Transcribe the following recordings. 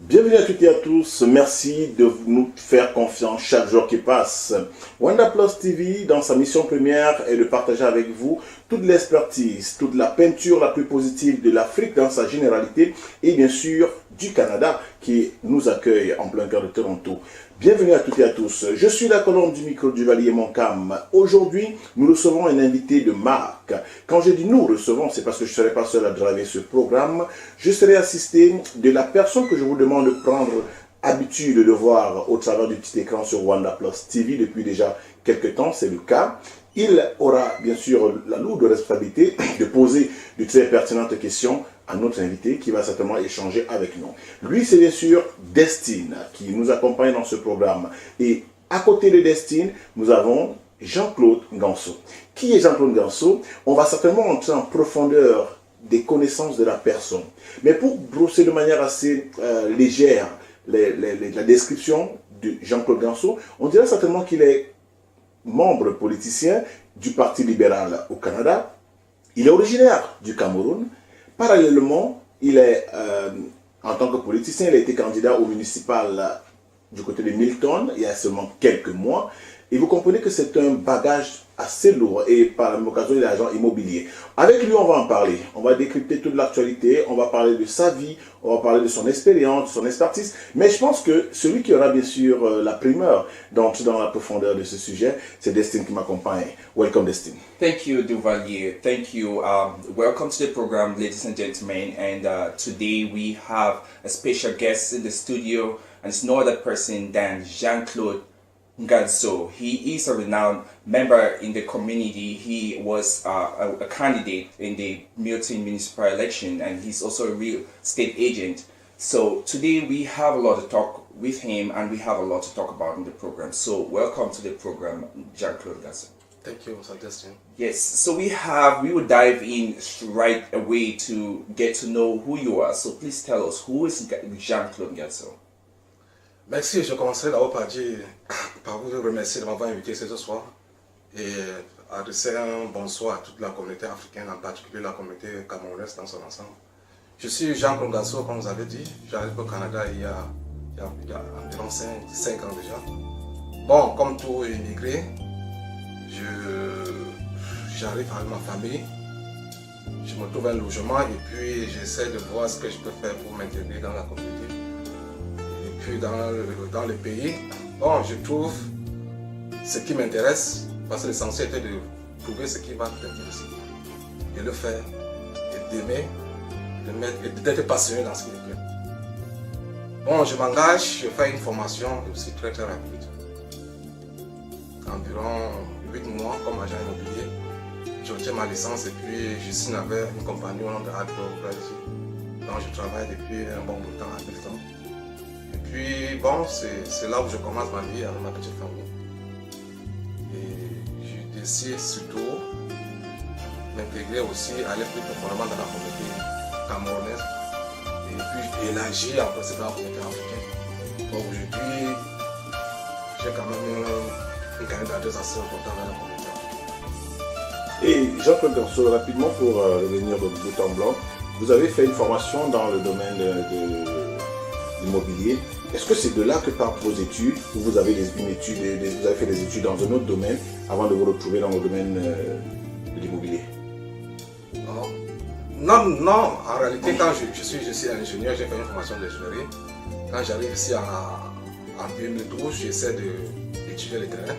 Bienvenue à toutes et à tous, merci de nous faire confiance chaque jour qui passe. Wanda Plus TV, dans sa mission première, est de partager avec vous toute l'expertise, toute la peinture la plus positive de l'Afrique dans sa généralité et bien sûr du Canada qui nous accueille en plein cœur de Toronto. Bienvenue à toutes et à tous. Je suis la colonne du micro du Valier Montcalm. Aujourd'hui, nous recevons un invité de marque. Quand je dis nous recevons, c'est parce que je ne serai pas seul à driver ce programme. Je serai assisté de la personne que je vous demande de prendre habitude de voir au travers du petit écran sur Wanda Plus TV depuis déjà quelques temps, c'est le cas. Il aura bien sûr la lourde responsabilité de poser de très pertinentes questions à notre invité qui va certainement échanger avec nous. Lui, c'est bien sûr Destine qui nous accompagne dans ce programme. Et à côté de Destine, nous avons Jean-Claude Ganso. Qui est Jean-Claude Ganso? On va certainement entrer en profondeur des connaissances de la personne. Mais pour brosser de manière assez légère la description de Jean-Claude Ganso, on dirait certainement qu'il est membre politicien du Parti libéral au Canada. Il est originaire du Cameroun. Parallèlement, il est, en tant que politicien, il a été candidat au municipal du côté de Milton il y a seulement quelques mois. Et vous comprenez que c'est un bagage assez lourd et par la même occasion, il est agent immobilier. Avec lui, on va en parler. On va décrypter toute l'actualité, on va parler de sa vie, on va parler de son expérience, de son expertise. Mais je pense que celui qui aura bien sûr la primeur d'entrer dans la profondeur de ce sujet, c'est Destine qui m'accompagne. Welcome, Destine. Thank you, Duvalier. Thank you. Welcome to the program, ladies and gentlemen. And today we have a special guest in the studio, and it's no other person than Jean-Claude Ganso. He is a renowned member in the community. He was a candidate in the Milton municipal election, and he's also a real estate agent. So today we have a lot to talk with him, and we have a lot to talk about in the program. So welcome to the program, Jean-Claude Ganso. Thank you, Mr. Destiny. Yes, so we will dive in right away to get to know who you are. So please tell us, who is Jean-Claude Ganso? Merci, je commencerai d'abord par vous remercier de m'avoir invité ce soir et adresser un bonsoir à toute la communauté africaine, en particulier la communauté camerounaise dans son ensemble. Je suis Jean-Claude Ganso, comme vous avez dit. J'arrive au Canada il y a environ 5 ans déjà. Bon, comme tout immigré, j'arrive avec ma famille, je me trouve un logement et puis j'essaie de voir ce que je peux faire pour m'intégrer dans la communauté. Et puis dans le pays, bon, je trouve ce qui m'intéresse, parce que l'essentiel était de trouver ce qui va t'intéresser, et le faire, et d'aimer, d'être passionné dans ce qui me plaît. Bon, je m'engage, je fais une formation aussi très rapide, environ 8 mois comme agent immobilier. J'ai ma licence et puis je signe avec une compagnie au nom de Hardcore Brazil. Donc je travaille depuis un bon bout de temps à Milton. Et puis bon, c'est là où je commence ma vie avec ma petite famille. Et je décide surtout m'intégrer aussi, aller plus profondément dans la communauté camerounaise et puis élargir en principe dans la communauté africaine. Donc aujourd'hui, j'ai quand même une carrière d'adresse assez importante dans la communauté. Et Jean-Claude Ganso, rapidement pour revenir de bout en blanc, vous avez fait une formation dans le domaine de l'immobilier. Est-ce que c'est de là que partent vos études ou vous avez vous avez fait des études dans un autre domaine avant de vous retrouver dans le domaine de l'immobilier? Non, en réalité, quand je suis ingénieur, j'ai fait une formation d'ingénierie. Quand j'arrive ici en 2012, j'essaie d'étudier le terrain.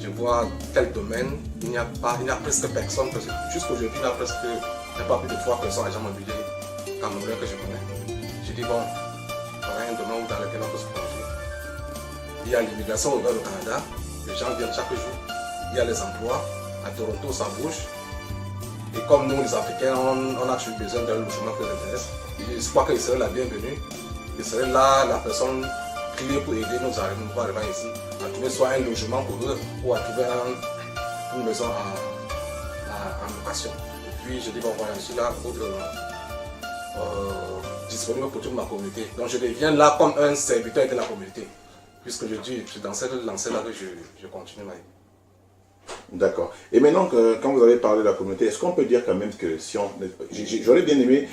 Je vois quel domaine, il n'y a presque personne, jusqu'aujourd'hui, il n'y a pas plus de 3 personnes agents immobiliers camerounais que je connais. Je dis bon, il y a un domaine dans lequel on peut se plonger. Il y a l'immigration au Canada, les gens viennent chaque jour. Il y a les emplois, à Toronto ça bouge. Et comme nous les Africains, on a toujours besoin d'un logement qui nous intéresse. Je crois qu'il serait la bienvenue. Il serait là la personne clé pour aider nos arrivants ici à trouver soit un logement pour eux ou à trouver une maison en location. Et puis je dis bon voilà, je suis là pour disponible pour toute ma communauté. Donc je deviens là comme un serviteur de la communauté. Puisque je dis, c'est dans cette lancée là que je continue ma vie. D'accord. Et maintenant, quand vous avez parlé de la communauté, est-ce qu'on peut dire quand même que si on... J'aurais bien aimé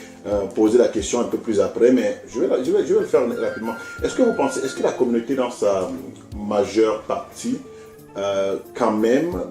poser la question un peu plus après, mais je vais le faire rapidement. Est-ce que la communauté dans sa majeure partie, quand même,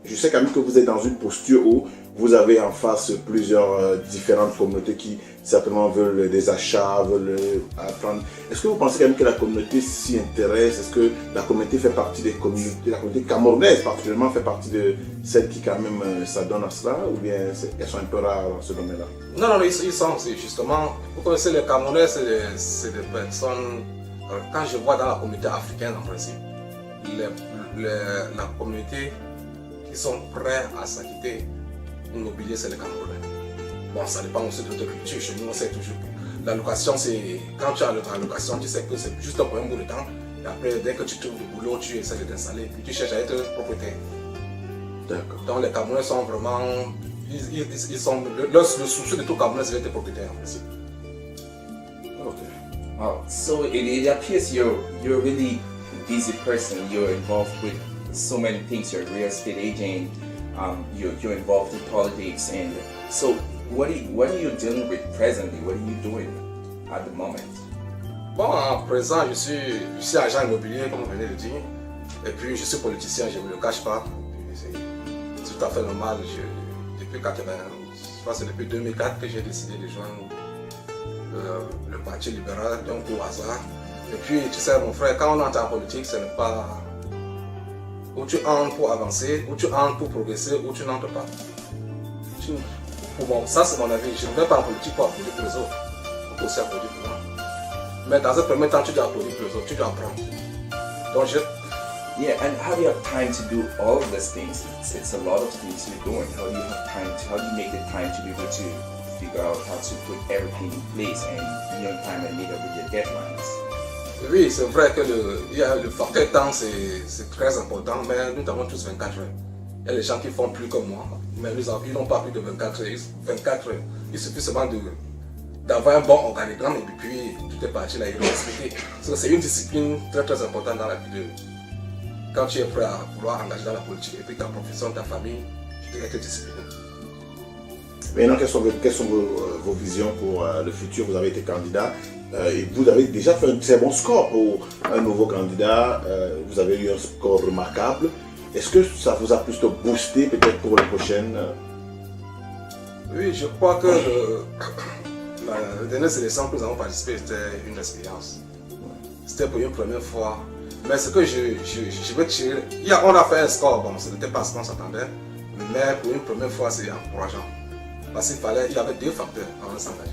je sais quand même que vous êtes dans une posture où vous avez en face plusieurs différentes communautés qui certainement veulent des achats, veulent apprendre. Est-ce que vous pensez quand même que la communauté s'y intéresse? Est-ce que la communauté fait partie des communautés, la communauté camerounaise particulièrement fait partie de celles qui quand même s'adonnent à cela, ou bien elles sont un peu rares dans ce domaine-là? Non, ils sont, c'est justement, vous connaissez les Camerounais, c'est des personnes, quand je vois dans la communauté africaine en principe, la communauté qui sont prêts à s'acquitter immobilier, c'est les Camerounais. Bon, ça dépend aussi de notre culture. Chez nous, on sait toujours. La location, c'est quand tu as la location, tu sais que c'est juste pour un bout de temps. Et après, dès que tu trouves du boulot, tu essaies de t'installer. Puis tu cherches à être propriétaire. D'accord. Donc les Camerounais sont vraiment. Ils sont, le souci de tout Camerounais, c'est d'être propriétaire en principe. Okay. Wow. So it appears you're a really busy person. You're involved with so many things. You're a real estate agent. You're involved in politics, and so what are you dealing with presently? What are you doing at the moment? Bon, à présent, je suis agent immobilier, comme vous venez de dire, et puis je suis politicien, je ne me le cache pas. C'est tout à fait normal. Depuis 80, je pense que c'est depuis 2004 que j'ai décidé de joindre le Parti libéral, donc au hasard. Et puis, tu sais, mon frère, quand on entre en politique, ce n'est pas où tu entres pour avancer, où tu entres pour progresser, où tu n'entres pas. Bon, ça c'est mon avis. Je ne vais pas en politique pour applaudir pour les autres. Il faut aussi applaudir pour moi. Mais dans un premier temps, tu dois applaudir pour les autres, tu dois apprendre. Donc Yeah, and how do you have time to do all of these things? It's a lot of things you're doing. How do you make the time to be able to figure out how to put everything in place and be on time and meet up with your deadlines? Oui, c'est vrai que le facteur temps c'est très important, mais nous avons tous 24 heures. Il y a des gens qui font plus que moi, mais ils n'ont pas plus de 24 heures. 24 heures. Il suffit seulement d'avoir un bon organigramme et puis tout est parti là, il faut respecter. C'est une discipline très très importante dans la vie de. Quand tu es prêt à vouloir engager dans la politique et puis ta profession, ta famille, tu dois être discipliné. Maintenant, quelles sont vos visions pour le futur? Vous avez été candidat et vous avez déjà fait un très bon score pour un nouveau candidat. Vous avez eu un score remarquable. Est-ce que ça vous a plutôt boosté peut-être pour les prochaines? Oui, je crois que la dernière sélection que nous avons participé, c'était une expérience. C'était pour une première fois. Mais ce que je veux tirer, on a fait un score, bon, ce n'était pas ce qu'on s'attendait, mais pour une première fois, c'est encourageant. Parce qu'il y avait deux facteurs avant de s'engager.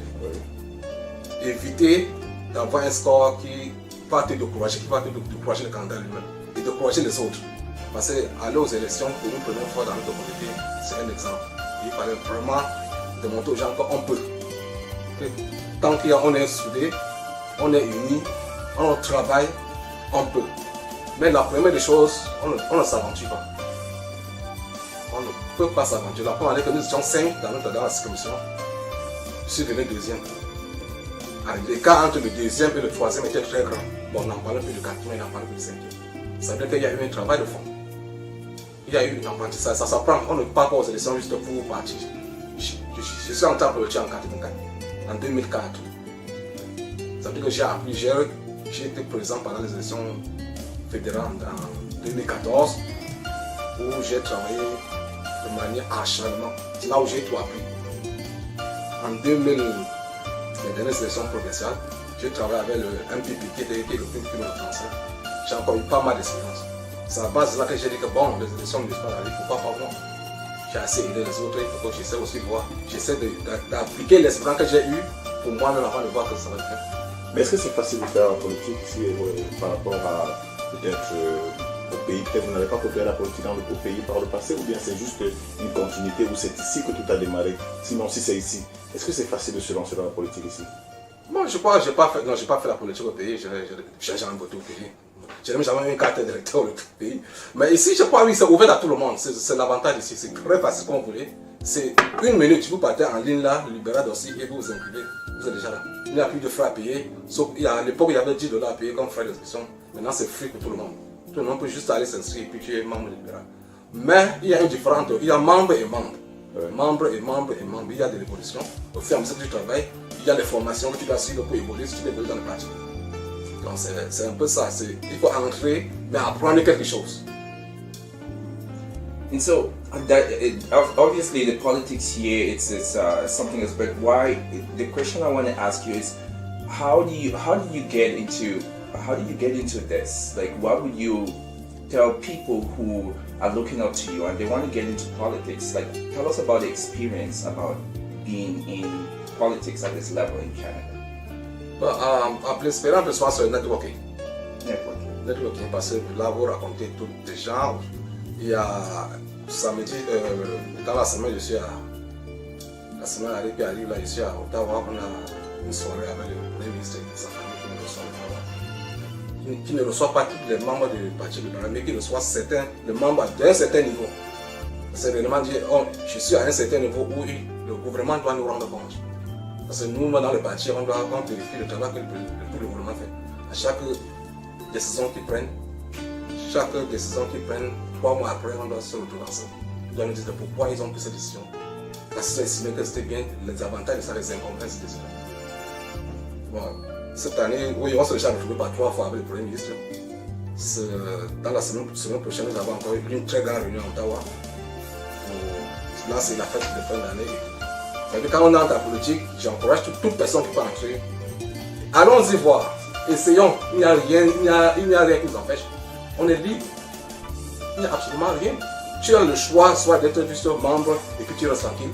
Éviter d'avoir un score qui va te décourager, le candidat lui-même et décourager les autres. Parce qu'aller aux élections pour une première fois dans notre communauté, c'est un exemple. Il fallait vraiment démontrer aux gens qu'on peut. Tant qu'on est soudés, on est unis, on travaille, on peut. Mais la première des choses, on ne s'aventure pas. On ne peut pas s'aventurer. La première année que nous étions 5 dans la circonscription, je suis devenu deuxième. L'écart entre le deuxième et le troisième était très grand. Bon, on n'en parle plus de 4, mais on en parle plus de 5. Ça veut dire qu'il y a eu un travail de fond. Il y a eu un apprentissage. Ça s'apprend. On ne part pas aux élections juste pour partir. Je suis entré en politique en 84, en 2004. Ça veut dire que j'ai appris, j'ai été présent pendant les élections fédérales en 2014, où j'ai travaillé de manière acharnement. C'est là où j'ai tout appris. En 2000, les dernières élections provinciales, j'ai travaillé avec le MPP qui est le plus français. J'ai encore eu pas mal d'expérience. C'est à base de là que j'ai dit que bon, les élections municipales arrivent, pourquoi pas moi? J'ai assez aidé les autres, il faut que j'essaie aussi de voir. J'essaie d'appliquer l'expérience que j'ai eue pour moi-même avant de voir que ça va être fait. Mais est-ce que c'est facile de faire la politique ici par rapport à peut-être au pays? Peut-être vous n'avez pas coopéré la politique au pays par le passé, ou bien c'est juste une continuité où c'est ici que tout a démarré? Sinon, si c'est ici, est-ce que c'est facile de se lancer dans la politique ici? Moi, je crois que je n'ai pas fait la politique au pays, j'ai jamais voté au pays. Je n'ai jamais eu une carte d'électeur au pays. Mais ici, je crois, oui, c'est ouvert à tout le monde. C'est l'avantage ici. C'est très facile comme vous voulez. C'est une minute, vous partez en ligne là, le libéral dossier, et vous vous inscrivez. Vous êtes déjà là. Il n'y a plus de frais à payer. Sauf à l'époque, il y avait $10 à payer comme frais d'inscription. Maintenant, c'est free pour tout le monde. Tout le monde peut juste aller s'inscrire et puis tu es membre libéral. Mais il y a une différence, il y a membres et membres. Ouais. Membres et membres et membres, il y a de l'évolution. Au fur et à mesure que tu travailles, il y a les formations que tu dois suivre pour évoluer si tu évolues dans le parti. Donc c'est un peu ça, il faut entrer, mais apprendre quelque chose. And so obviously the politics here it's something else. But the question I want to ask you is how do you get into this? Like, what would you tell people who are looking up to you and they want to get into politics? Like, tell us about the experience about being in politics at this level in Canada. L'espérance de soi, c'est le networking. Networking. Parce que là, vous racontez tous les gens. Il y a samedi, dans la semaine, je suis la semaine qui arrive, là, je suis à Ottawa. On a une soirée avec le Premier ministre et sa famille qui nous reçoit à Ottawa. Qui ne reçoit pas tous les membres du Parti libéral, mais qui reçoit les membres d'un certain niveau. C'est réellement dire, oh, je suis à un certain niveau où le gouvernement doit nous rendre compte. Parce que nous, dans le parti, on doit vérifier le travail que tout le gouvernement fait. À chaque décision qu'ils prennent, 3 mois après, on doit se retrouver ensemble. On doit nous dire pourquoi ils ont pris cette décision. Parce qu'ils ont estimé que c'était bien, les avantages et ça, les inconvénients de cette décision. Bon, cette année, oui, on s'est déjà retrouvé par 3 fois avec le Premier ministre. Dans la semaine prochaine, nous avons encore une très grande réunion à Ottawa. Là, c'est la fête de fin d'année. Quand on entre en politique, j'encourage toute personne qui peut entrer. Allons-y voir, essayons. Il n'y a rien qui nous empêche. On est libre. Il n'y a absolument rien. Tu as le choix soit d'être juste membre et puis tu restes tranquille.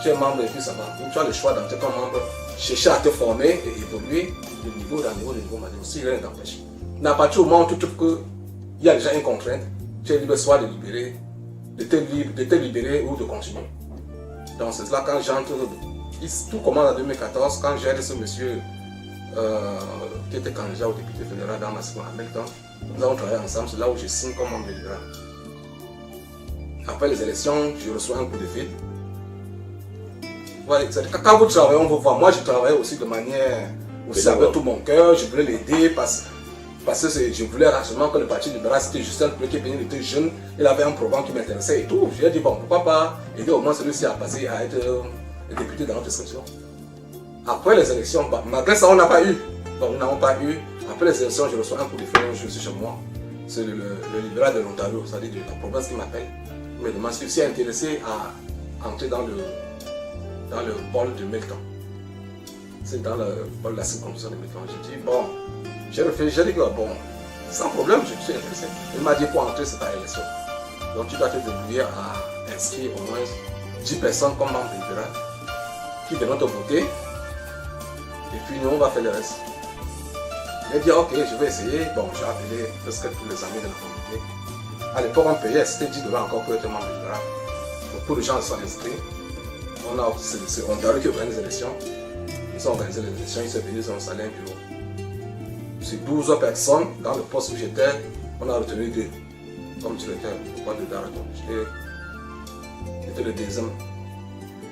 Tu es membre et puis ça va. Ou tu as le choix d'entrer comme membre, chercher à te former et évoluer de niveau d'un niveau, aussi rien ne t'empêche. À partir du moment où tu trouves qu'il y a déjà une contrainte, tu es libre soit de te libérer ou de continuer. Donc c'est là quand j'entre, tout commence en 2014, quand j'aide ce monsieur qui était candidat au député fédéral dans ma seconde en même temps. Nous avons travaillé ensemble, c'est là où je signe comme membre libéral. Après les élections, je reçois un coup de fil. Ouais, quand vous travaillez, on vous voit. Moi, je travaillais aussi de manière, aussi avec tout mon cœur, je voulais l'aider parce que je voulais rapidement que le Parti libéral, c'était Justin Trudeau qui était jeune, il avait un programme qui m'intéressait et tout. Je lui ai dit, bon, pourquoi pas aider au moins celui-ci à passer à être député dans notre section. Après les élections, malgré ça, on n'a pas eu. Donc, nous n'avons pas eu. Après les élections, je reçois un coup de fil, je suis chez moi. C'est le libéral de l'Ontario, c'est-à-dire de la province qui m'appelle. Il me demande si je suis intéressé à entrer dans le pôle de Milton. C'est dans le pôle de la circonscription de Milton. J'ai dit, bon, j'ai réfléchi, j'ai dit que bon, sans problème, je suis intéressé. Il m'a dit pour entrer, c'est par élection. Donc tu dois te débrouiller à inscrire au moins 10 personnes comme membres libéral qui viendront te voter. Et puis nous, on va faire le reste. J'ai dit, ok, je vais essayer. Bon, j'ai appelé presque tous les amis de la communauté. À l'époque, on payait, c'était 10 $ encore pour être membre libéral. Donc, pour les gens sont inscrits. C'est Ontario qui organise les élections. Ils ont organisé les élections, ils sont venus, ils ont installé un bureau. Sur 12 personnes, dans le poste où j'étais, on a retenu 2 comme directeur au poste de Daraton. J'étais le deuxième.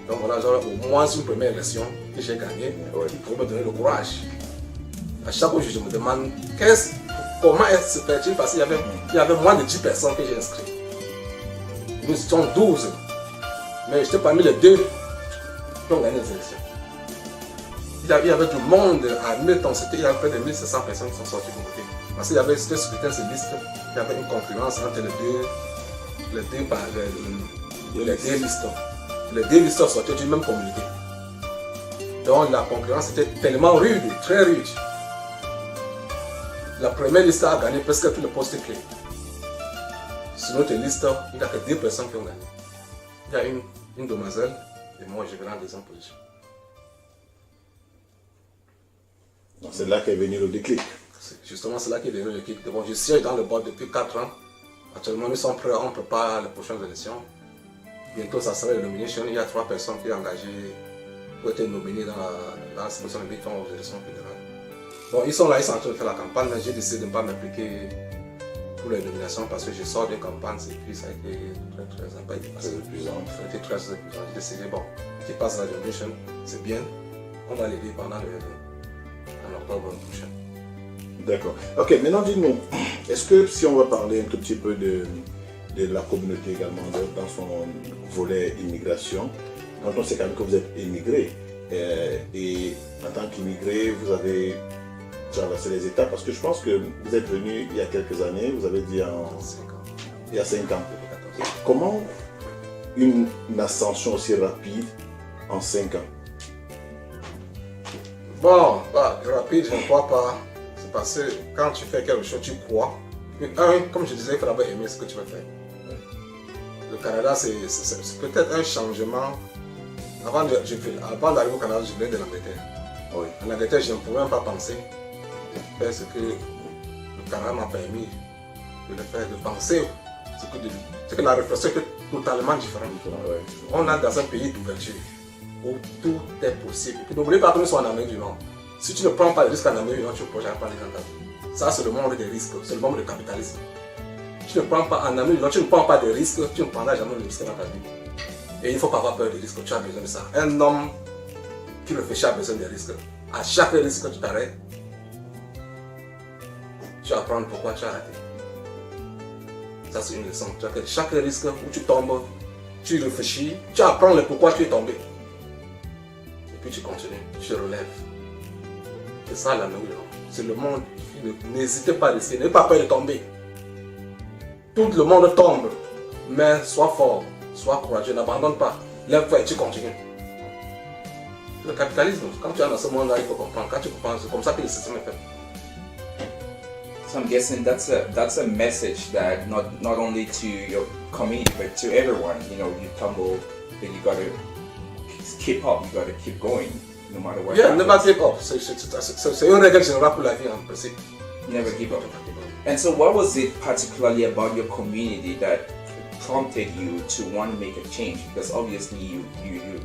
Donc voilà, j'aurais au moins une première élection que j'ai gagnée, qui pourrait me donner le courage. À chaque fois, je me demande comment se fait-il parce qu'il y avait moins de 10 personnes que j'ai inscrites. Nous étions 12, mais j'étais parmi les 2 qui ont gagné les élections. Il y avait du monde à Milton, il y avait près de 1700 personnes qui sont sorties pour voter. Parce qu'il y avait ce scrutin, ces listes, il y avait une concurrence entre les deux listes. Les 2 listes sortaient d'une même communauté. Donc la concurrence était tellement rude, très rude. La première liste a gagné presque tous les postes clés. Sur notre liste, il n'y a que 2 personnes qui ont gagné. Il y a une demoiselle et moi je vais en deuxième position. C'est là qu'est venu le déclic. Justement, c'est là qu'est venu le déclic. Bon, je siège dans le board depuis 4 ans. Actuellement, nous sommes prêts, on prépare les prochaines élections. Bientôt, ça sera la nomination. Il y a 3 personnes qui sont engagées pour être nominées dans la sélection de Milton aux élections fédérales. Bon, ils sont là, ils sont en train de faire la campagne, mais j'ai décidé de ne pas m'impliquer pour les nominations parce que je sors d'une campagne, et puis ça a été très épuisant. Ça a été très épuisant. J'ai décidé, bon, qui passe la nomination, c'est bien, on va l'aider pendant en octobre prochain. D'accord. Ok, maintenant dis-nous, est-ce que si on va parler un tout petit peu de de la communauté également dans son volet immigration. Quand on sait quand même que vous êtes immigré, et en tant qu'immigré, vous avez traversé les étapes, parce que je pense que vous êtes venu il y a quelques années, vous avez dit il y a 5 ans. Comment une ascension aussi rapide en 5 ans? Bon, rapide, je ne crois pas. C'est parce que quand tu fais quelque chose, tu crois. Mais comme je disais, il faut d'abord aimer ce que tu veux faire. Le Canada, c'est peut-être un changement. Avant d'arriver au Canada, je venais de l'Angleterre. Oui. En Angleterre, je ne pouvais même pas penser faire ce que le Canada m'a permis de le faire, de penser ce que la réflexion était totalement différente. Ouais. On est dans un pays d'ouverture où tout est possible. Et puis n'oubliez pas que nous sommes en Amérique du Nord. Si tu ne prends pas de risques en Amérique du Nord, tu ne peux jamais prendre les risques. Ça, c'est le monde des risques, c'est le monde du capitalisme. Tu ne prends pas en Amérique du Nord, tu ne prends pas de risques, tu ne prendras jamais de risques dans ta vie. Et il ne faut pas avoir peur des risques, tu as besoin de ça. Un homme qui réfléchit a besoin des risques. À chaque risque que tu t'arrêtes, tu vas apprendre pourquoi tu as arrêté. Ça, c'est une leçon. Chaque risque où tu tombes, tu réfléchis, tu apprends le pourquoi tu es tombé. Et puis tu continues, tu te relèves. C'est ça l'Amérique du Nord. C'est le monde. N'hésitez pas à risquer, n'ayez pas peur de tomber. Tout le monde tombe, mais sois fort, sois courageux, n'abandonne pas. Lève-toi et tu continues. Le capitalisme, quand tu es dans ce monde-là, il faut comprendre. Quand tu comprends, c'est comme ça que le système est fait. So I'm guessing that's a message that not only to your community but to everyone. You know, you tumble, then you gotta keep up. You gotta keep going, no matter what. Yeah, happens. never give up. C'est une règle générale pour la vie en principe. Never give up. And so, what was it particularly about your community that prompted you to want to make a change? Because obviously you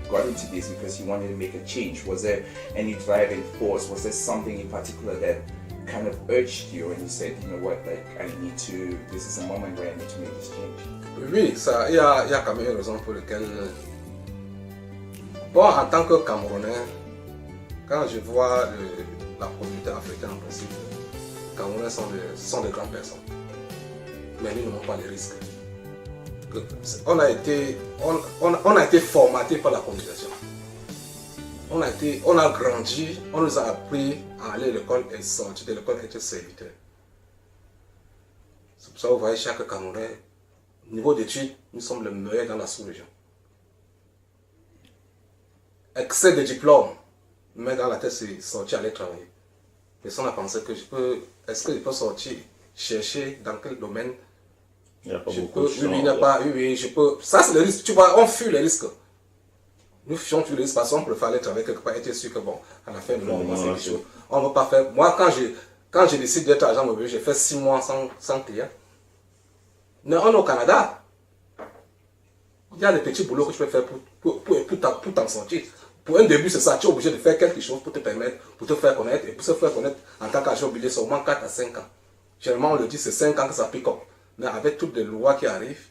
got into this because you wanted to make a change. Was there any driving force? Was there something in particular that kind of urged you and you said, you know what, like this is a moment where I need to make this change? Oui, ça, il y a quand même une raison pour laquelle. Bon, en tant que Camerounais, quand je vois la communauté africaine en principe, les Camerounais sont de grandes personnes. Mais ils n'ont pas les risques. On a été formaté par la colonisation. On a grandi, on nous a appris à aller à l'école et sortir de l'école et être serviteur. C'est pour ça que vous voyez chaque Camerounais, niveau d'études, nous sommes les meilleurs dans la sous-région. Excès de diplômes, mais dans la tête c'est sortir aller travailler. Personne n'a pensé que est-ce que je peux sortir, chercher dans quel domaine. Il n'y a pas Je beaucoup peux, de oui, chance. oui, je peux. Ça, c'est le risque. Tu vois, on fuit les risques. Nous fuyons tous les risques parce qu'on préfère aller travailler quelque part et être sûr que, bon, à la fin du mois, on va faire quelque chose. On ne va pas faire. Moi, quand j'ai décidé d'être agent immobilier, j'ai fait 6 mois sans client. Mais on est au Canada. Il y a des petits boulots que tu peux faire pour t'en sortir. Pour un début, c'est ça. Tu es obligé de faire quelque chose pour te permettre, pour te faire connaître. Et pour se faire connaître en tant qu'agent immobilier, c'est au moins 4 à 5 ans. Généralement, on le dit, c'est 5 ans que ça pique up. Mais avec toutes les lois qui arrivent,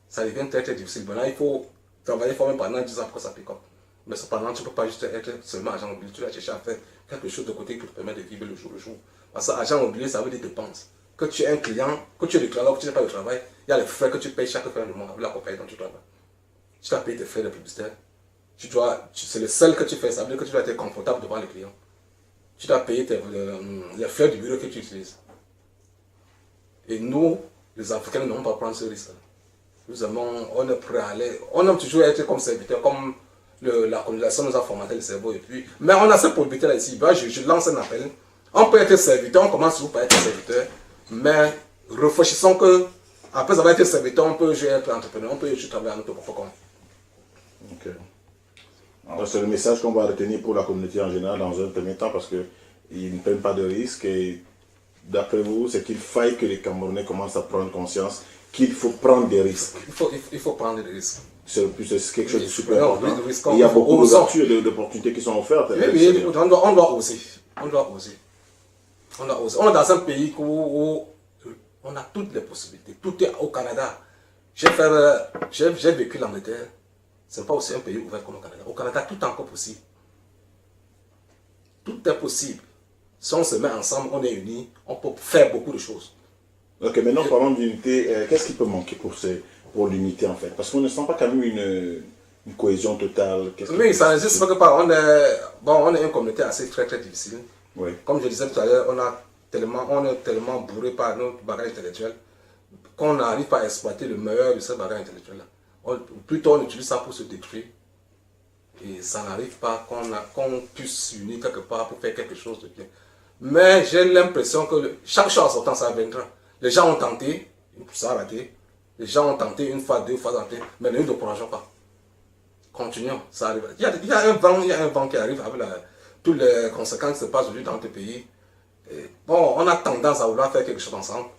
ça devient très très difficile. Maintenant, il faut travailler fort même pendant 10 ans pour que ça pique up. Mais cependant, tu ne peux pas juste être seulement agent immobilier. Tu vas chercher à faire quelque chose de côté qui te permet de vivre le jour le jour. Parce que agent immobilier, ça veut dire dépenses. Que tu aies un client, que tu aies le client, que tu n'aies pas de travail, il y a les frais que tu payes chaque fin du mois avec la compagnie dont tu travailles. Tu dois payer tes frais de publicité. C'est le seul que tu fais, ça veut dire que tu dois être confortable devant les clients. Tu dois payer les frais du bureau que tu utilises. Et nous, les Africains, ne vont pas prendre ce risque. On est prêt à aller. On aime toujours être comme serviteur, comme la colonisation nous a formaté le cerveau. Mais on a cette possibilité là ici. Je lance un appel. On peut être serviteur, on commence par être serviteur. Mais réfléchissons que, après avoir été serviteur, on peut jouer être entrepreneur, on peut jouer travailler en notre propre compte. Ok. Donc, c'est le message qu'on va retenir pour la communauté en général dans un premier temps parce qu'ils ne prennent pas de risques et d'après vous, c'est qu'il faille que les Camerounais commencent à prendre conscience qu'il faut prendre des risques. Il faut prendre des risques. C'est quelque chose de super important. Oui, il y a beaucoup d'ouvertures et d'opportunités qui sont offertes. Oui, on doit oser. On doit oser. On est dans un pays où on a toutes les possibilités. Tout est au Canada. J'ai vécu l'Angleterre. Ce n'est pas aussi un pays ouvert comme au Canada. Au Canada, tout est encore possible. Tout est possible. Si on se met ensemble, on est unis, on peut faire beaucoup de choses. Ok, maintenant parlons d'unité. Qu'est-ce qui peut manquer pour l'unité en fait? Parce qu'on ne sent pas quand même une cohésion totale. Oui, ça n'existe pas que par. On est une communauté assez très très difficile. Oui. Comme je disais tout à l'heure, on est tellement bourré par notre bagage intellectuel qu'on n'arrive pas à exploiter le meilleur de ce bagage intellectuel-là. Plutôt on utilise ça pour se détruire. Et ça n'arrive pas qu'on puisse s'unir quelque part pour faire quelque chose de bien. Mais j'ai l'impression que chaque chose en sortant, ça viendra. Les gens ont tenté, ça a raté. Les gens ont tenté une fois, deux fois, mais ne nous décourageons pas. Continuons, ça arrive. Il y a un vent qui arrive avec toutes les conséquences qui se passent aujourd'hui dans notre pays. Et bon, on a tendance à vouloir faire quelque chose ensemble.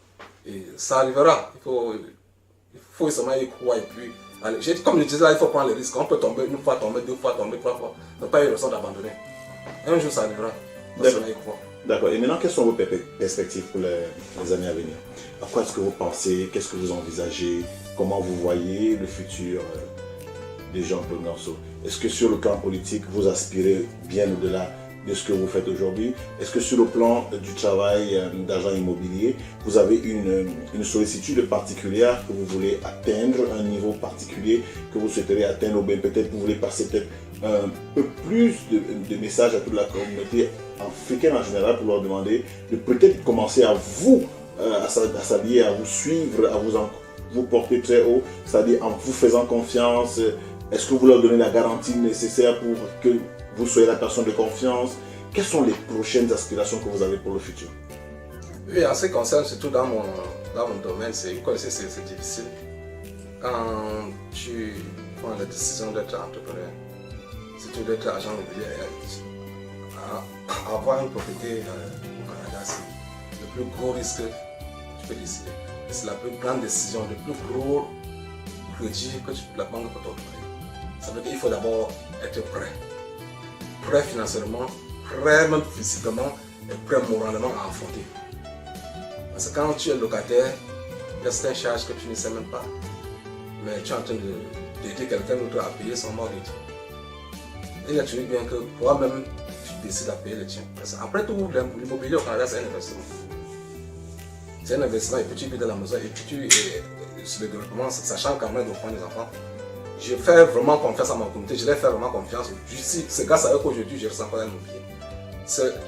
Et ça arrivera. Il faut seulement y croire. Et puis, allez, comme je disais là, il faut prendre les risques. On peut tomber une fois, tomber deux fois, tomber trois fois. Ne pas y raison d'abandonner. Un jour, ça arrivera. Il faut seulement y croire. D'accord. Et maintenant, quelles sont vos perspectives pour les années à venir? À quoi est-ce que vous pensez? Qu'est-ce que vous envisagez? Comment vous voyez le futur des Jean-Claude Nanso? Est-ce que sur le plan politique, vous aspirez bien au-delà de ce que vous faites aujourd'hui? Est-ce que sur le plan du travail d'agent immobilier, vous avez une sollicitude particulière que vous voulez atteindre, un niveau particulier que vous souhaiteriez atteindre, ou bien peut-être vous voulez passer peut-être un peu plus de messages à toute la communauté africaine en général pour leur demander de peut-être commencer à vous, à s'allier, à vous suivre, à vous porter très haut, c'est-à-dire en vous faisant confiance. Est-ce que vous leur donnez la garantie nécessaire pour que vous soyez la personne de confiance? Quelles sont les prochaines aspirations que vous avez pour le futur? Oui, en ce qui concerne, surtout dans mon domaine, vous connaissez, c'est difficile. Quand tu prends la décision d'être entrepreneur, surtout d'être agent immobilier, avoir une propriété au Canada, c'est le plus gros risque que tu peux décider. C'est la plus grande décision, le plus gros crédit que la banque peut t'octroyer. Ça veut dire qu'il faut d'abord être prêt. Prêt financièrement, prêt même physiquement et prêt moralement à affronter. Parce que quand tu es locataire, il y a certaines charges que tu ne sais même pas. Mais tu es en train d'aider quelqu'un d'autre à payer son mortgage. Et là, tu dis bien que toi-même, tu décides à payer le tien. Parce qu'après tout, l'immobilier au Canada, c'est un investissement. C'est un investissement et puis tu vis dans la maison et puis tu es sur le développement, sachant quand même d'offrir des enfants. Je fais vraiment confiance à ma communauté, je les fais vraiment confiance. C'est grâce à eux qu'aujourd'hui je ressens pas l'immobilier.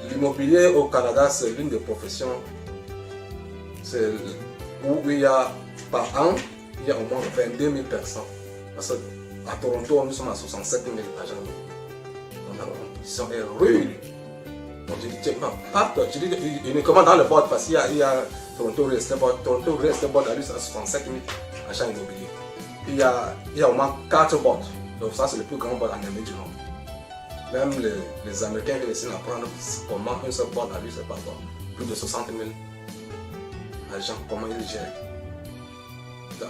L'immobilier au Canada, c'est l'une des professions où il y a par an, il y a au moins 22 000 personnes. Parce qu'à Toronto, nous sommes à 67 000 agents. Ils sont rudes. Donc je dis, tu n'as pas peur. Je dis uniquement dans le board, parce qu'il y a Toronto Real Estate Board à 67 000 agents immobiliers. Il y a au moins 4 boards. Donc ça, c'est le plus grand board en Amérique du Nord. Même les Américains qui essaient d'apprendre comment un seul board à lui, c'est pas bon. Plus de 60 000 agents, comment ils gèrent.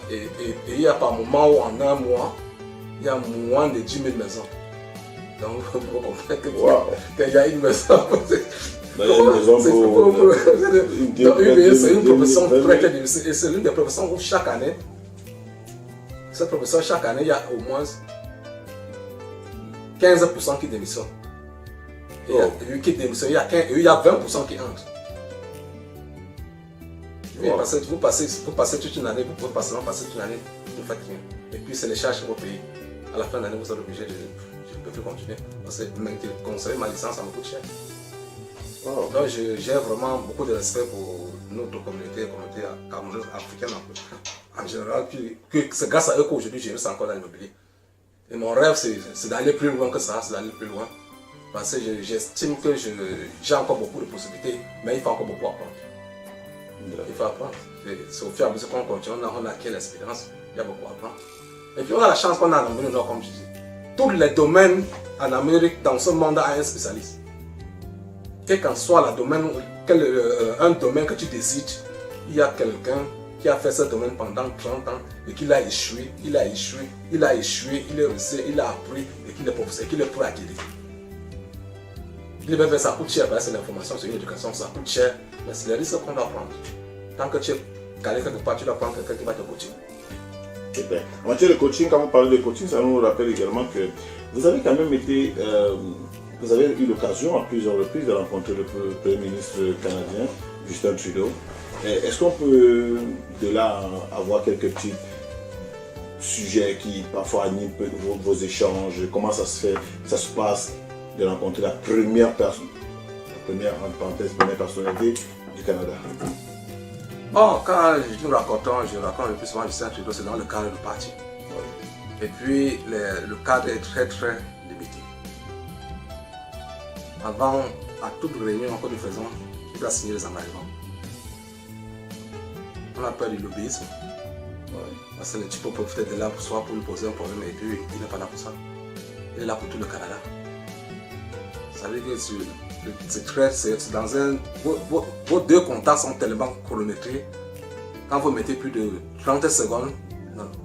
Et il y a par moment où en un mois, il y a moins de 10 000 maisons. Donc vous comprenez qu'il y a une maison. C'est une profession très très difficile. Et c'est l'une des professions où chaque année, cette profession, chaque année, il y a au moins 15% qui démissionnent. Il y a 20% qui entrent. Vous passez toute une année, vous pouvez passer toute une année, vous ne faites rien. Et puis c'est les charges que vous payez. À la fin de l'année, vous êtes obligé de je ne peux plus continuer. Parce que conserver ma licence, ça me coûte cher. Donc j'ai vraiment beaucoup de respect pour notre communauté camerounaise, africaine en général. Puis c'est grâce à eux qu'aujourd'hui je reste encore dans l'immobilier. Et mon rêve c'est d'aller plus loin que ça, c'est d'aller plus loin. Parce que j'estime que j'ai encore beaucoup de possibilités, mais il faut encore beaucoup apprendre. Il faut apprendre. C'est au fur et à mesure qu'on continue, on acquiert l'expérience, il y a beaucoup à apprendre. Et puis on a la chance qu'on a en Amérique du Nord, comme je dis. Tous les domaines en Amérique, dans ce monde, a un spécialiste. Quel qu'en soit le domaine, un domaine que tu décides, il y a quelqu'un qui a fait ce domaine pendant 30 ans et qui a échoué, il est resté, il a appris et qu'il est professeur, qu'il est prêt à acquérir. Il va faire ça coûte cher, c'est l'information, c'est une éducation, ça coûte cher, mais c'est le risque qu'on doit prendre. Tant que tu es calé quelque part, tu dois prendre quelqu'un qui va te coacher. Super. En matière de coaching, quand vous parlez de coaching, ça nous rappelle également que vous avez quand même été, vous avez eu l'occasion à plusieurs reprises de rencontrer le Premier ministre canadien, Justin Trudeau. Est-ce qu'on peut de là avoir quelques petits sujets qui parfois animent vos échanges? Comment ça se fait, ça se passe de rencontrer la première personne, première personnalité du Canada? Bon, quand nous racontons, je raconte le plus souvent Justin Trudeau, c'est dans le cadre du parti. Et puis, le cadre est très très limité. Avant, à toute réunion que nous faisons, il doit signer les engagements. On a peur du lobbyisme. Parce que le type peut peut-être être là soit pour nous poser un problème et puis il n'est pas là pour ça. Il est là pour tout le Canada. Ça veut dire que c'est très dans un. Vos deux contacts sont tellement chronométrés. Quand vous mettez plus de 30 secondes,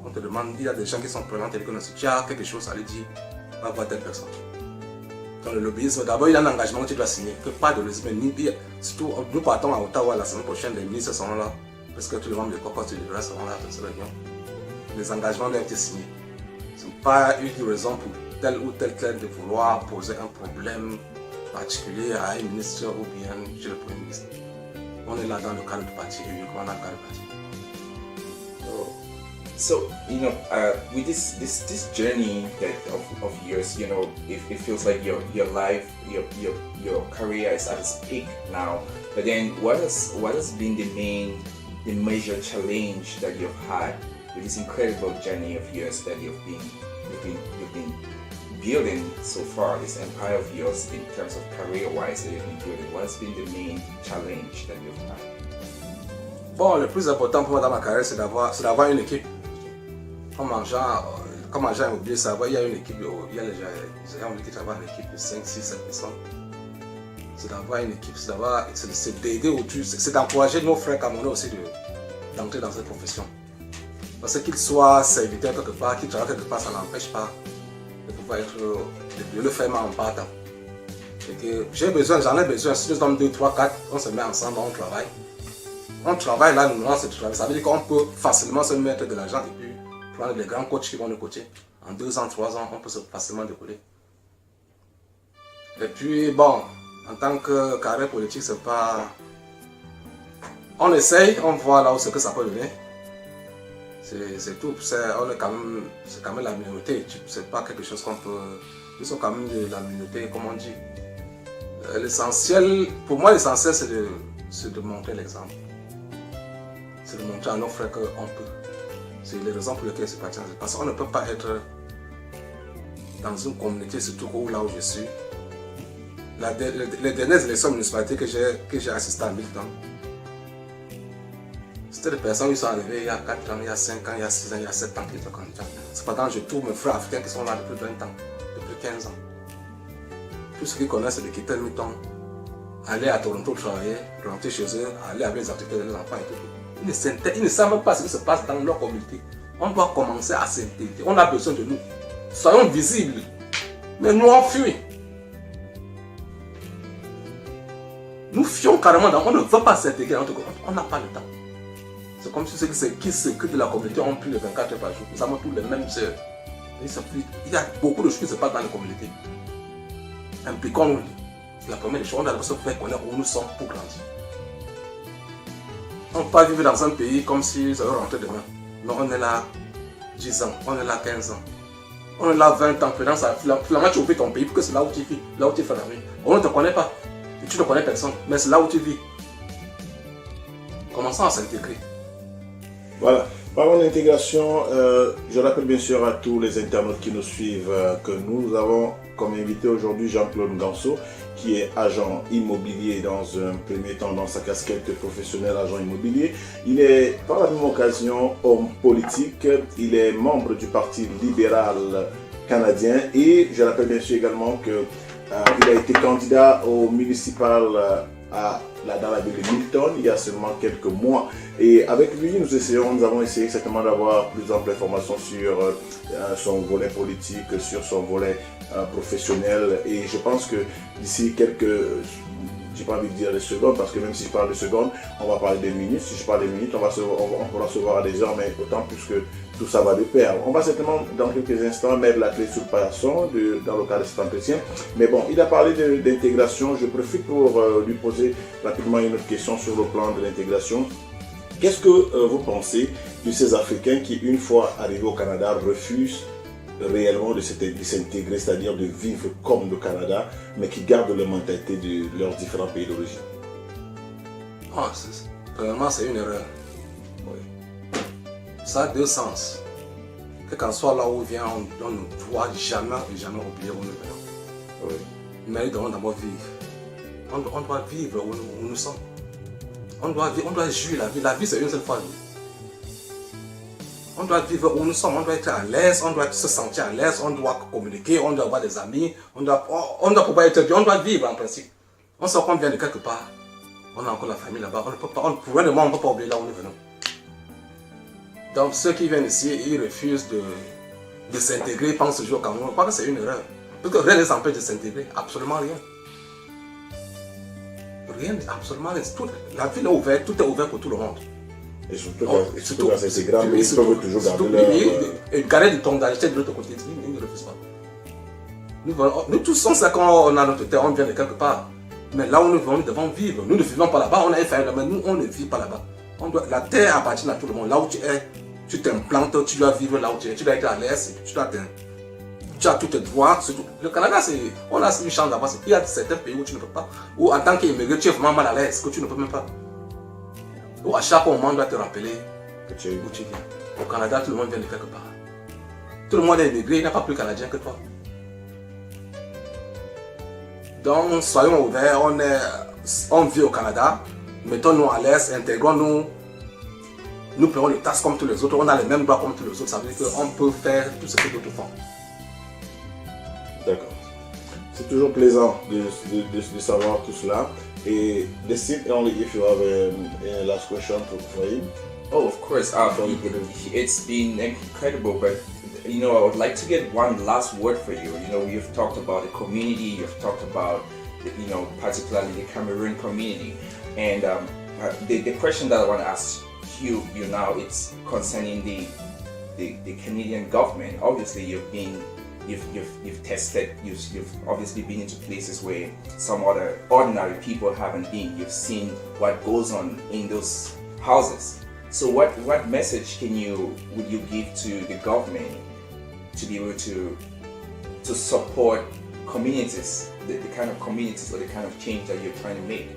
on te demande, il y a des gens qui sont présents, si tu as quelque chose à lui dire, va voir telle personne. Dans le lobbyisme, d'abord il y a un engagement que tu dois signer, que pas de lobbyisme, surtout nous partons à Ottawa la semaine prochaine, les ministres seront là, parce que tous les membres de Caucus du Libéral seront là dans cette réunion. Les engagements doivent être signés. Ce n'est pas une raison pour tel ou tel clan de vouloir poser un problème particulier à un ministre ou bien chez le Premier ministre. On est là dans le cadre du parti, uniquement dans le cadre du parti. So, with this journey of yours, it feels like your life, your career is at its peak now. But then, what has been the major challenge that you've had with this incredible journey of yours that you've been building so far, this empire of yours in terms of career-wise that you've been building? What has been the main challenge that you've had? Bon, le plus important pour moi dans ma carrière, c'est d'avoir une équipe. Comme agent immobilier, il y a une équipe, il y a les gens qui travaillent en équipe de 5, 6, 7 personnes. C'est d'avoir une équipe, c'est d'aider autour, c'est d'encourager nos frères camerounais aussi d'entrer dans cette profession. Parce qu'ils soient serviteurs quelque part, qu'ils travaillent quelque part, ça n'empêche pas de pouvoir de le faire en partant. J'en ai besoin, si nous sommes 2, 3, 4, on se met ensemble, on travaille. On travaille là, nous lançons ce travail. Ça veut dire qu'on peut facilement se mettre de l'argent et puis prendre les grands coachs qui vont nous coacher. En 2 ans, 3 ans, on peut facilement décoller. Et puis bon, en tant que carrière politique, c'est pas... On essaye, on voit là où ce que ça peut donner. C'est tout, c'est quand même la minorité. C'est pas quelque chose qu'on peut... Ils sont quand même de la minorité, comme on dit. L'essentiel, pour moi, l'essentiel, c'est de montrer l'exemple. C'est de montrer à nos frères qu'on peut. C'est les raisons pour lesquelles c'est parti. Parce qu'on ne peut pas être dans une communauté, surtout là où je suis. Les dernières élections municipales que j'ai assisté à Milton, c'était des personnes qui sont arrivées il y a 4 ans, il y a 5 ans, il y a 6 ans, il y a 7 ans qui étaient candidats. Cependant, je trouve mes frères africains qui sont là depuis 20 ans, depuis 15 ans. Tous ceux qui connaissent de quitter Milton, aller à Toronto travailler, rentrer chez eux, aller avec les activités de leurs enfants et tout. Ils ne savent même pas ce qui se passe dans leur communauté. On doit commencer à s'intégrer. On a besoin de nous. Soyons visibles. Mais nous, on fuit. Nous fuyons carrément. On ne veut pas s'intégrer. On n'a pas le temps. C'est comme si ceux qui s'occupent de la communauté ont plus de 24 heures par jour. Nous avons tous les mêmes heures. Il y a beaucoup de choses qui se passent dans les communautés. Impliquons-nous. C'est la première des choses. On doit se faire connaître où nous sommes pour grandir. On ne peut pas vivre dans un pays comme si ça allait rentrer demain. Non, on est là 10 ans, on est là 15 ans. On est là 20 ans. Finalement, tu ouvres ton pays parce que c'est là où tu vis, là où tu fais la vie. On ne te connaît pas. Et tu ne connais personne, mais c'est là où tu vis. Commençons à s'intégrer. Voilà. Parlons d'intégration. Je rappelle bien sûr à tous les internautes qui nous suivent que nous avons comme invité aujourd'hui Jean-Claude Nganso, qui est agent immobilier dans un premier temps dans sa casquette professionnelle agent immobilier. Il est par la même occasion homme politique, il est membre du Parti libéral canadien et je rappelle bien sûr également qu'il a été candidat au municipal dans la ville de Milton il y a seulement quelques mois. Et avec lui, nous avons essayé certainement d'avoir plus d'informations sur son volet politique, sur son volet professionnel. Et je pense que d'ici quelques j'ai pas envie de dire les secondes, parce que même si je parle de secondes, on va parler des minutes. Si je parle des minutes, on pourra se voir à des heures, mais autant plus que tout ça va de pair. On va certainement, dans quelques instants, mettre la clé sur le paillasson dans le cadre de cet entretien. Mais bon, il a parlé d'intégration. Je profite pour lui poser rapidement une autre question sur le plan de l'intégration. Qu'est-ce que vous pensez de ces Africains qui, une fois arrivés au Canada, refusent réellement de s'intégrer, c'est-à-dire de vivre comme le Canada, mais qui gardent la mentalité de leurs différents pays d'origine? Premièrement, c'est une erreur. Oui. Ça a deux sens. Quel qu'en soit là où on vient, on ne doit jamais oublier où nous venons. Oui. Mais nous devons d'abord vivre. On doit vivre où nous sommes. On doit jouir la vie. La vie, c'est une seule fois. On doit vivre où nous sommes, on doit être à l'aise, on doit se sentir à l'aise, on doit communiquer, on doit avoir des amis, on doit pouvoir être bien, on doit vivre en principe. On sait qu'on vient de quelque part, on a encore la famille là-bas, on ne peut pas oublier là où nous venons. Donc ceux qui viennent ici, ils refusent de s'intégrer, ils pensent toujours au Cameroun. Je crois que c'est une erreur. Parce que rien ne les empêche de s'intégrer, absolument rien. Rien, absolument rien. La ville est ouverte, tout est ouvert pour tout le monde. Et surtout quand c'est grand, mais ils peuvent toujours garder leur... Et garder du temps d'acheter de l'autre côté, ils ne refusent pas. Nous tous, on sait qu'on a notre terre, on vient de quelque part. Mais là où nous venons, nous devons vivre. Nous ne vivons pas là-bas, on a une famille là-bas, mais nous, on ne vit pas là-bas. La terre appartient à tout le monde. Là où tu es, tu t'implantes, tu dois vivre là où tu es. Tu dois être à l'aise, tu as tous tes droits. Le Canada, on a une chance d'avoir. Il y a certains pays où tu ne peux pas. Où en tant qu'immigré, tu es vraiment mal à l'aise, que tu ne peux même pas. Où à chaque moment, on doit te rappeler où tu viens. Au Canada, tout le monde vient de quelque part. Tout le monde est immigré, il n'y a pas plus canadien que toi. Donc, soyons ouverts, on vit au Canada, mettons-nous à l'aise, intégrons-nous. Nous payons les taxes comme tous les autres, on a les mêmes droits comme tous les autres. Ça veut dire qu'on peut faire tout ce que d'autres font. D'accord. C'est toujours plaisant de savoir tout cela. Et that's it. Only if you have a last question for him. Oh, of course. It's been incredible, but I would like to get one last word for you. You've talked about the community. You've talked about, particularly the Cameroon community. And the question that I want to ask you now, it's concerning the Canadian government. Obviously, you've tested, you've obviously been into places where some other ordinary people haven't been. You've seen what goes on in those houses. So what message would you give to the government to be able to support communities, the kind of communities or the kind of change that you're trying to make?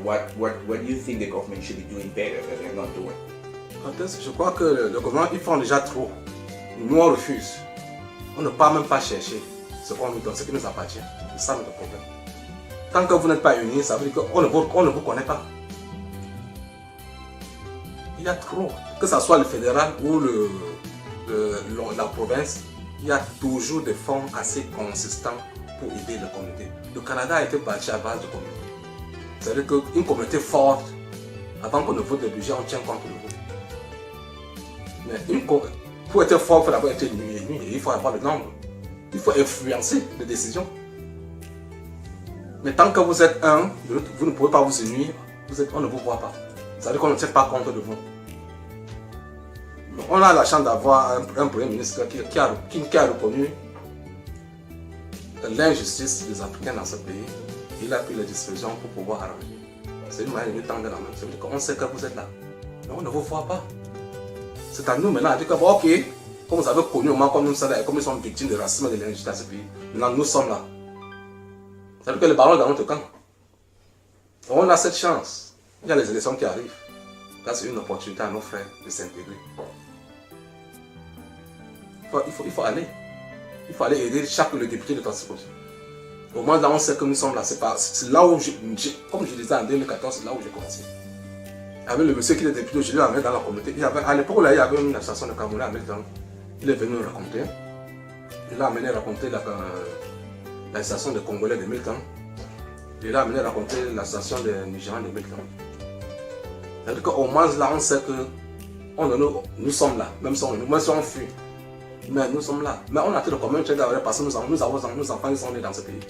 What do you think the government should be doing better that they're not doing? Je crois que le gouvernement, ils font déjà trop. Nous, on refuse. On ne peut même pas chercher ce qu'on nous donne, ce qui nous appartient. C'est ça notre problème. Tant que vous n'êtes pas unis, ça veut dire qu'on ne vous connaît pas. Il y a trop. Que ce soit le fédéral ou la province, il y a toujours des fonds assez consistants pour aider la communauté. Le Canada a été bâti à base de communauté. C'est-à-dire qu'une communauté forte, avant qu'on ne vote le budget, on tient compte de le vote. Mais pour être fort, il faut d'abord être uni. Il faut avoir le nombre. Il faut influencer les décisions. Mais tant que vous êtes un, vous ne pouvez pas vous unir, on ne vous voit pas. C'est-à-dire qu'on ne tient pas compte de vous. Donc, on a la chance d'avoir un Premier ministre qui a reconnu l'injustice des Africains dans ce pays. Il a pris les dispositions pour pouvoir arranger. C'est une manière de tendre la main. Ça veut dire qu'on sait que vous êtes là. Mais on ne vous voit pas. C'est à nous maintenant de dire que, bon, ok, comme vous avez connu au moins comme nous sommes là, comme nous sommes victimes de racisme et de l'injustice dans ce pays, maintenant nous sommes là. Ça veut dire que le ballon est dans notre camp. On a cette chance. Il y a les élections qui arrivent. Là, c'est une opportunité à nos frères de s'intégrer. Il faut aller. Il faut aller aider le député de Tansikoji. Au moins là, on sait que nous sommes là. C'est là où, comme je disais en 2014, c'est là où j'ai commencé. Avec le monsieur qui était député, je l'ai amené dans la communauté. À l'époque, il y avait une association de Camerounais américains. Il est venu nous raconter. Il a amené à raconter l'association des Congolais de Milton. Il a amené à raconter l'association des Nigériens de Milton. C'est-à-dire qu'au moins là, on sait que nous sommes là. Même si on fuit. Mais nous sommes là. Mais on a tout le commun parce que nos enfants ils sont nés dans ce pays.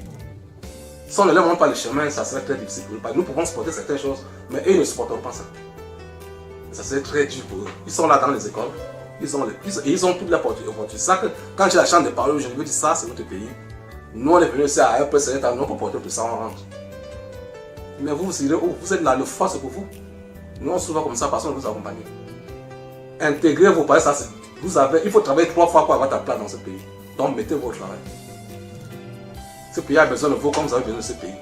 Si on ne leur montre pas le chemin, ça serait très difficile pour eux. Nous pouvons supporter certaines choses, mais eux ne supporteront pas ça. Ça serait très dur pour eux. Ils sont là dans les écoles, ils ont toute la opportunité. Ça que quand j'ai la chance de parler, je veux dire ça, c'est notre pays. Nous, on est venus ici à un peu, c'est à nos opportunités de ça, on rentre. Mais vous direz, oh, vous êtes là, le force pour vous. Nous, on se voit comme ça parce qu'on vous accompagne. Intégrez vos parents, ça, il faut travailler 3 fois pour avoir ta place dans ce pays. Donc, mettez votre travail. Ce pays a besoin de vous comme vous avez besoin de ce pays.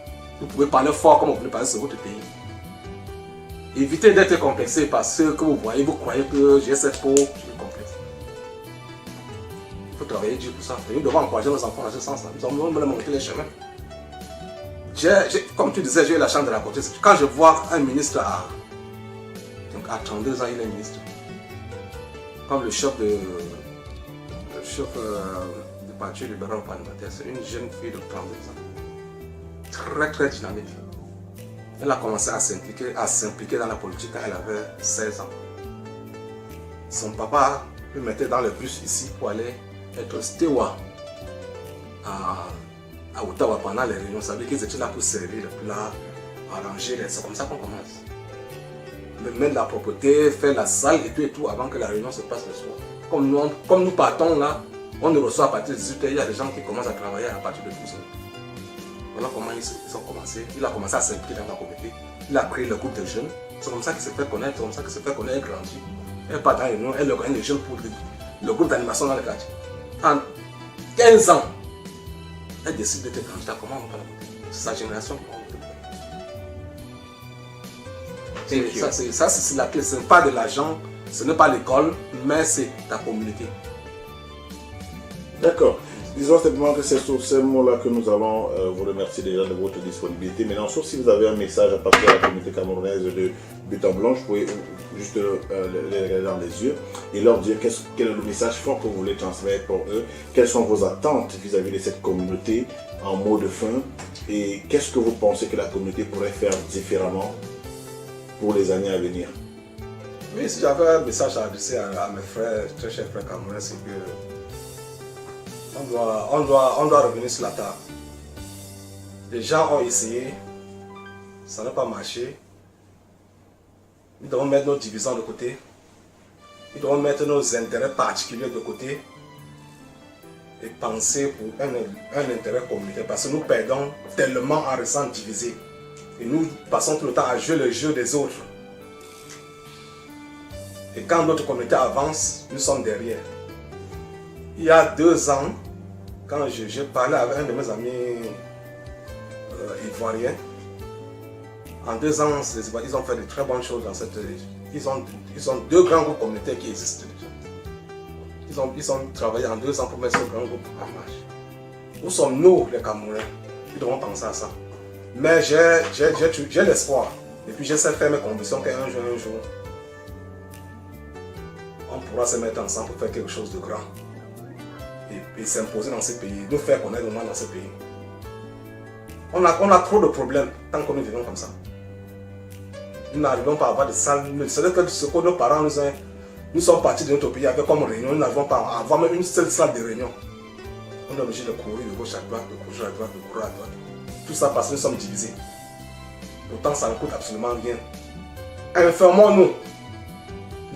Vous pouvez parler fort comme vous voulez parler sur votre pays. Évitez d'être complexé parce que vous voyez, vous croyez que j'ai cette peau, je suis complexe. Il faut travailler dur pour ça. Et nous devons encourager nos enfants dans ce sens-là. Nous devons leur montrer les chemins. Comme tu disais, j'ai eu la chance de la côté. Quand je vois un ministre à 32 ans, il est ministre. Comme le chef du Parti libéral parlementaire, c'est une jeune fille de 32 ans. Très très dynamique. Elle a commencé à s'impliquer dans la politique quand elle avait 16 ans. Son papa le mettait dans le bus ici pour aller être steward à Ottawa pendant les réunions. Ça veut dire qu'ils étaient là pour servir, pour là, arranger. C'est comme ça qu'on commence. Mettre la propreté, faire la salle et tout avant que la réunion se passe le soir. Comme nous partons là, on nous reçoit à partir de 18h, il y a des gens qui commencent à travailler à partir de 12h. Voilà comment ils ont commencé. Il a commencé à s'impliquer dans la communauté. Il a créé le groupe de jeunes. C'est comme ça qu'il s'est fait connaître, c'est comme ça qu'il s'est fait connaître et grandi. Elle part dans les réunions, elle organise les jeunes pour le groupe d'animation dans le quartier. En 15 ans, elle décide d'être candidate. Comment on va la voter? C'est sa génération qui va voter. Ça, c'est la clé. Ce n'est pas de l'argent, ce n'est pas l'école, mais c'est ta communauté. D'accord. Disons simplement que c'est sur ces mots-là que nous allons vous remercier déjà de votre disponibilité. Maintenant, sauf si vous avez un message à partir de la communauté camerounaise de But en Blanc, vous pouvez juste les regarder dans les yeux et leur dire quel est le message fort que vous voulez transmettre pour eux, quelles sont vos attentes vis-à-vis de cette communauté en mot de fin et qu'est-ce que vous pensez que la communauté pourrait faire différemment pour les années à venir. Oui, si j'avais un message à adresser à mes frères, très chers frères camerounais, c'est que on doit revenir sur la table. Les gens ont essayé, ça n'a pas marché. Nous devons mettre nos divisions de côté. Nous devons mettre nos intérêts particuliers de côté et penser pour un intérêt communautaire parce que nous perdons tellement en restant divisés. Et nous passons tout le temps à jouer le jeu des autres. Et quand notre communauté avance, nous sommes derrière. Il y a 2 ans, quand j'ai parlé avec un de mes amis ivoiriens, en 2 ans, ils ont fait de très bonnes choses dans cette région. Ils ont 2 grands groupes communautaires qui existent déjà. Ils ont travaillé en 2 ans pour mettre ce grand groupe en marche. Où sommes-nous, les Camerounais? Nous devons penser à ça. Mais j'ai l'espoir. Et puis j'essaie de faire mes convictions qu'un jour, on pourra se mettre ensemble pour faire quelque chose de grand. Et s'imposer dans ce pays, nous faire connaître au moins dans ce pays. On a trop de problèmes tant que nous vivons comme ça. Nous n'arrivons pas à avoir de salles. C'est que ce que nos parents nous sommes partis de notre pays avec comme réunion, nous n'arrivons pas à avoir même une seule salle de réunion. On est obligé de courir de gauche à droite, de courir à droite, de courir à droite. Tout ça parce que nous sommes divisés. Pourtant, ça ne coûte absolument rien. Informons-nous.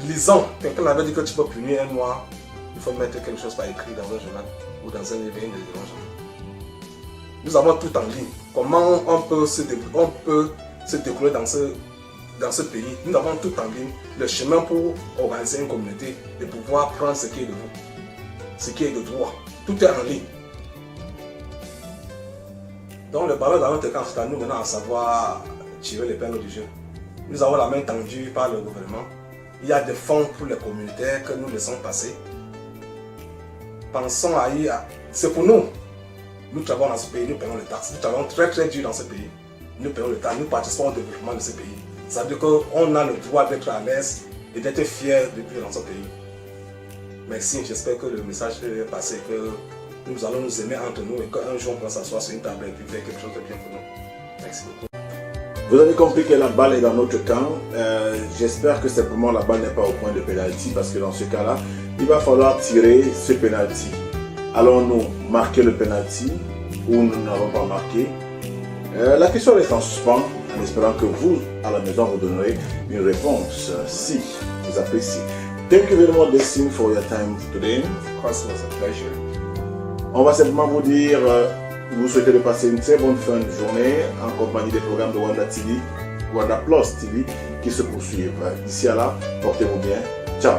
Lisons. Quelqu'un avait dit que tu peux punir un noir. Il faut mettre quelque chose par écrit dans un journal ou dans un événement. Nous avons tout en ligne. Comment on peut se découvrir dans ce pays? Nous avons tout en ligne. Le chemin pour organiser une communauté et pouvoir prendre ce qui est de vous, ce qui est de droit. Tout est en ligne. Donc le ballon dans notre camp, c'est à nous maintenant à savoir tirer l'épingle du jeu. Nous avons la main tendue par le gouvernement. Il y a des fonds pour les communautaires que nous laissons passer. Pensons à y. C'est pour nous. Nous travaillons dans ce pays, nous payons les taxes. Nous travaillons très très dur dans ce pays. Nous payons les taxes, nous participons au développement de ce pays. Ça veut dire qu'on a le droit d'être à l'aise et d'être fier de vivre dans ce pays. Merci, j'espère que le message est passé, que nous allons nous aimer entre nous et qu'un jour on pourra s'asseoir sur une table et puis faire quelque chose de bien pour nous. Merci beaucoup. Vous avez compris que la balle est dans notre camp. J'espère que simplement la balle n'est pas au point de pénalty parce que dans ce cas-là, il va falloir tirer ce pénalty. Allons-nous marquer le pénalty ou nous n'avons pas marqué? La question reste en suspens, en espérant que vous, à la maison, vous donnerez une réponse si vous appréciez. Thank you very much, Destiny, for your time today. Of course, it was a pleasure. On va simplement vous dire, vous souhaitez de passer une très bonne fin de journée en compagnie des programmes de Wanda TV, Wanda Plus TV qui se poursuivent. D'ici à là, portez-vous bien. Ciao.